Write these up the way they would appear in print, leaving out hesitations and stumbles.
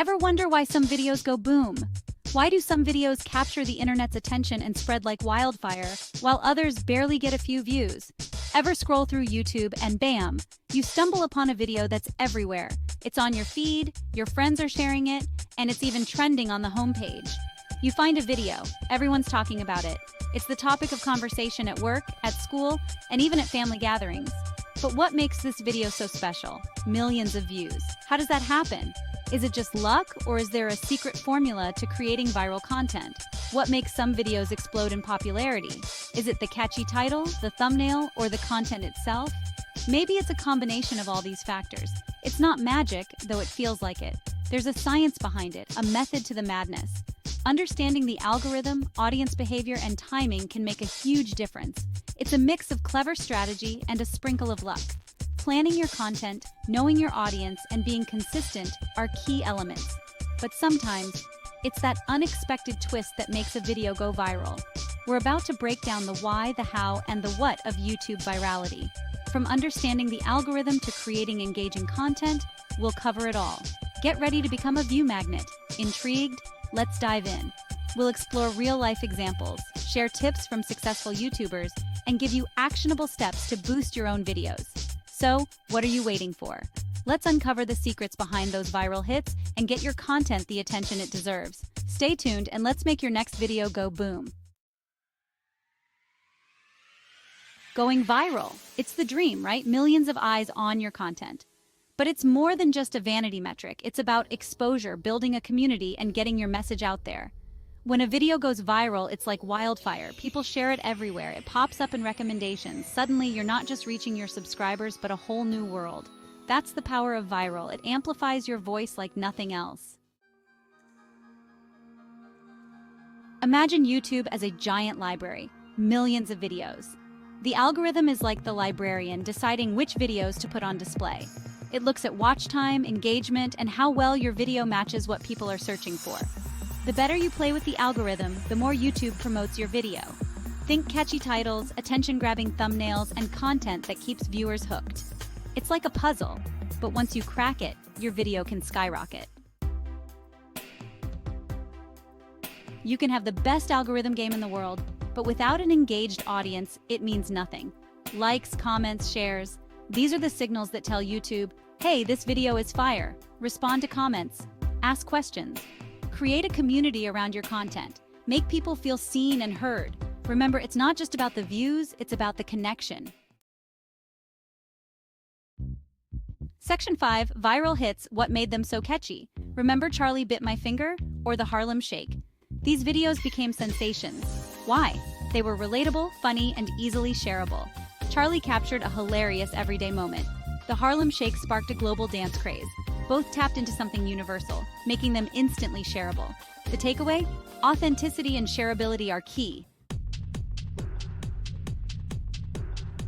Ever wonder why some videos go boom? Why do some videos capture the internet's attention and spread like wildfire, while others barely get a few views? Ever scroll through YouTube and bam, you stumble upon a video that's everywhere. It's on your feed, your friends are sharing it, and it's even trending on the homepage. You find a video, everyone's talking about it. It's the topic of conversation at work, at school, and even at family gatherings. But what makes this video so special? Millions of views. How does that happen? Is it just luck, or is there a secret formula to creating viral content? What makes some videos explode in popularity? Is it the catchy title, the thumbnail, or the content itself? Maybe it's a combination of all these factors. It's not magic, though it feels like it. There's a science behind it, a method to the madness. Understanding the algorithm, audience behavior, and timing can make a huge difference. It's a mix of clever strategy and a sprinkle of luck. Planning your content, knowing your audience, and being consistent are key elements. But sometimes, it's that unexpected twist that makes a video go viral. We're about to break down the why, the how, and the what of YouTube virality. From understanding the algorithm to creating engaging content, we'll cover it all. Get ready to become a view magnet. Intrigued? Let's dive in. We'll explore real-life examples, share tips from successful YouTubers, and give you actionable steps to boost your own videos. So, what are you waiting for? Let's uncover the secrets behind those viral hits and get your content the attention it deserves. Stay tuned and let's make your next video go boom. Going viral. It's the dream, right? Millions of eyes on your content. But it's more than just a vanity metric. It's about exposure, building a community, and getting your message out there. When a video goes viral, it's like wildfire. People share it everywhere. It pops up in recommendations. Suddenly, you're not just reaching your subscribers, but a whole new world. That's the power of viral. It amplifies your voice like nothing else. Imagine YouTube as a giant library, millions of videos. The algorithm is like the librarian deciding which videos to put on display. It looks at watch time, engagement, and how well your video matches what people are searching for. The better you play with the algorithm, the more YouTube promotes your video. Think catchy titles, attention-grabbing thumbnails, and content that keeps viewers hooked. It's like a puzzle, but once you crack it, your video can skyrocket. You can have the best algorithm game in the world, but without an engaged audience, it means nothing. Likes, comments, shares, these are the signals that tell YouTube, hey, this video is fire. Respond to comments, ask questions. Create a community around your content. Make people feel seen and heard. Remember, it's not just about the views, it's about the connection. Section 5, Viral Hits, What Made Them So Catchy? Remember Charlie Bit My Finger? Or the Harlem Shake? These videos became sensations. Why? They were relatable, funny, and easily shareable. Charlie captured a hilarious everyday moment. The Harlem Shake sparked a global dance craze. Both tapped into something universal, making them instantly shareable. The takeaway? Authenticity and shareability are key.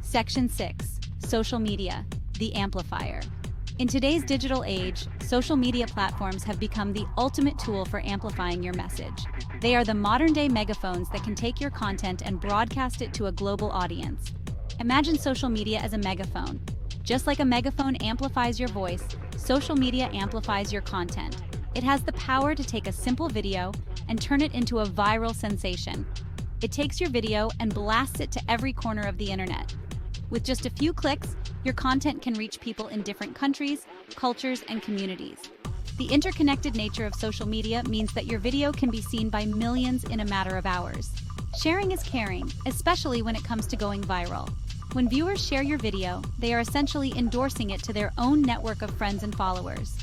Section 6, Social Media, the Amplifier. In today's digital age, social media platforms have become the ultimate tool for amplifying your message. They are the modern-day megaphones that can take your content and broadcast it to a global audience. Imagine social media as a megaphone. Just like a megaphone amplifies your voice, social media amplifies your content. It has the power to take a simple video and turn it into a viral sensation. It takes your video and blasts it to every corner of the internet. With just a few clicks, your content can reach people in different countries, cultures, and communities. The interconnected nature of social media means that your video can be seen by millions in a matter of hours. Sharing is caring, especially when it comes to going viral. When viewers share your video, they are essentially endorsing it to their own network of friends and followers.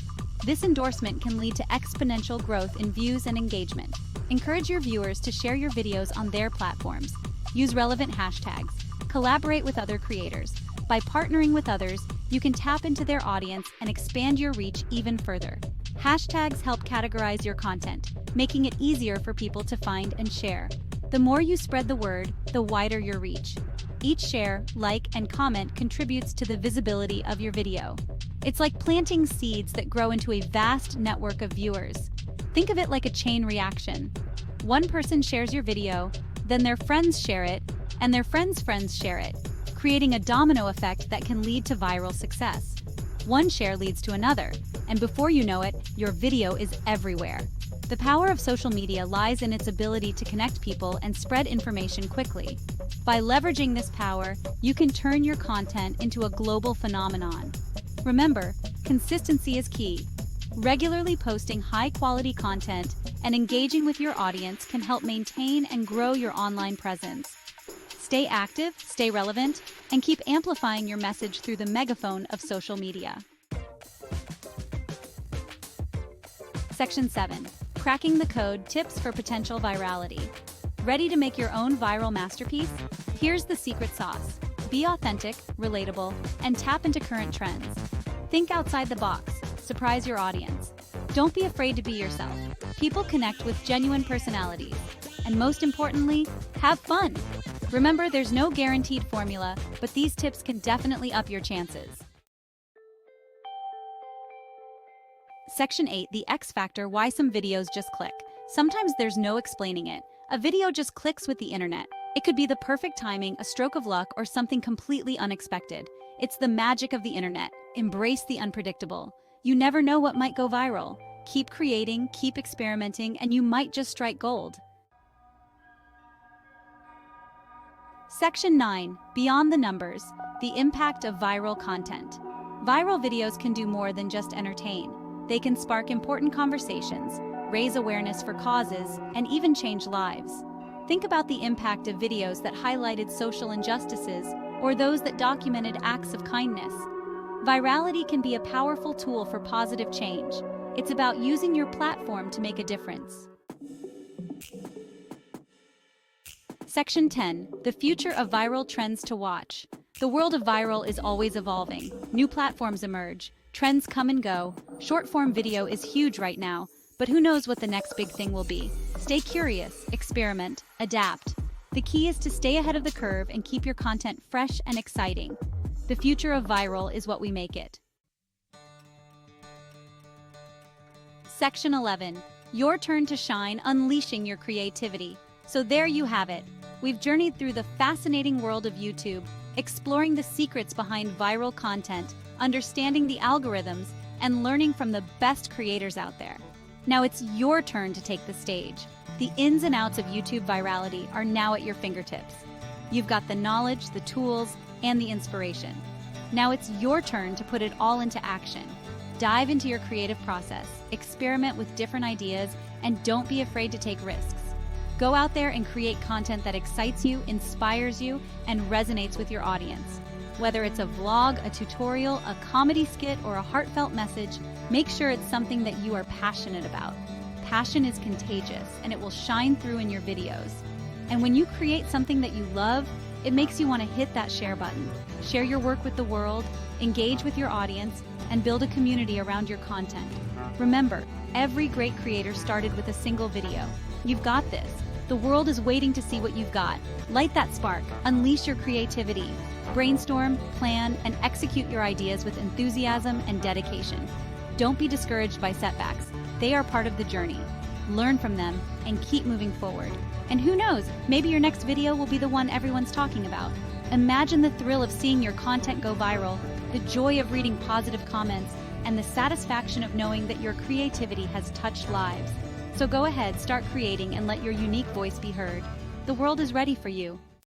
This endorsement can lead to exponential growth in views and engagement. Encourage your viewers to share your videos on their platforms. Use relevant hashtags. Collaborate with other creators. By partnering with others, you can tap into their audience and expand your reach even further. Hashtags help categorize your content, making it easier for people to find and share. The more you spread the word, the wider your reach. Each share, like, and comment contributes to the visibility of your video. It's like planting seeds that grow into a vast network of viewers. Think of it like a chain reaction. One person shares your video, then their friends share it, and their friends' friends share it, creating a domino effect that can lead to viral success. One share leads to another, and before you know it, your video is everywhere. The power of social media lies in its ability to connect people and spread information quickly. By leveraging this power, you can turn your content into a global phenomenon. Remember, consistency is key. Regularly posting high-quality content and engaging with your audience can help maintain and grow your online presence. Stay active, stay relevant, and keep amplifying your message through the megaphone of social media. Section 7. Cracking the Code: Tips for Potential Virality. Ready to make your own viral masterpiece? Here's the secret sauce. Be authentic, relatable, and tap into current trends. Think outside the box. Surprise your audience. Don't be afraid to be yourself. People connect with genuine personalities. And most importantly, have fun. Remember, there's no guaranteed formula, but these tips can definitely up your chances. Section 8. The X Factor: Why some videos just click. Sometimes there's no explaining it. A video just clicks with the internet. It could be the perfect timing, a stroke of luck, or something completely unexpected. It's the magic of the internet. Embrace the unpredictable. You never know what might go viral. Keep creating, keep experimenting, and you might just strike gold. Section 9. Beyond the numbers: The Impact of Viral Content. Viral videos can do more than just entertain. They can spark important conversations, raise awareness for causes, and even change lives. Think about the impact of videos that highlighted social injustices or those that documented acts of kindness. Virality can be a powerful tool for positive change. It's about using your platform to make a difference. Section 10. The Future of Viral Trends to Watch. The world of viral is always evolving. New platforms emerge. Trends come and go. Short-form video is huge right now, but who knows what the next big thing will be. Stay curious, experiment, adapt. The key is to stay ahead of the curve and keep your content fresh and exciting. The future of viral is what we make it. Section 11. Your turn to shine: Unleashing your creativity. So there you have it. We've journeyed through the fascinating world of YouTube, exploring the secrets behind viral content, understanding the algorithms, and learning from the best creators out there. Now it's your turn to take the stage. The ins and outs of YouTube virality are now at your fingertips. You've got the knowledge, the tools, and the inspiration. Now it's your turn to put it all into action. Dive into your creative process, experiment with different ideas, and don't be afraid to take risks. Go out there and create content that excites you, inspires you, and resonates with your audience. Whether it's a vlog, a tutorial, a comedy skit, or a heartfelt message, make sure it's something that you are passionate about. Passion is contagious, and it will shine through in your videos. And when you create something that you love, it makes you want to hit that share button. Share your work with the world, engage with your audience, and build a community around your content. Remember, every great creator started with a single video. You've got this. The world is waiting to see what you've got. Light that spark, unleash your creativity. Brainstorm, plan, and execute your ideas with enthusiasm and dedication. Don't be discouraged by setbacks. They are part of the journey. Learn from them and keep moving forward. And who knows, maybe your next video will be the one everyone's talking about. Imagine the thrill of seeing your content go viral, the joy of reading positive comments, and the satisfaction of knowing that your creativity has touched lives. So go ahead, start creating, and let your unique voice be heard. The world is ready for you.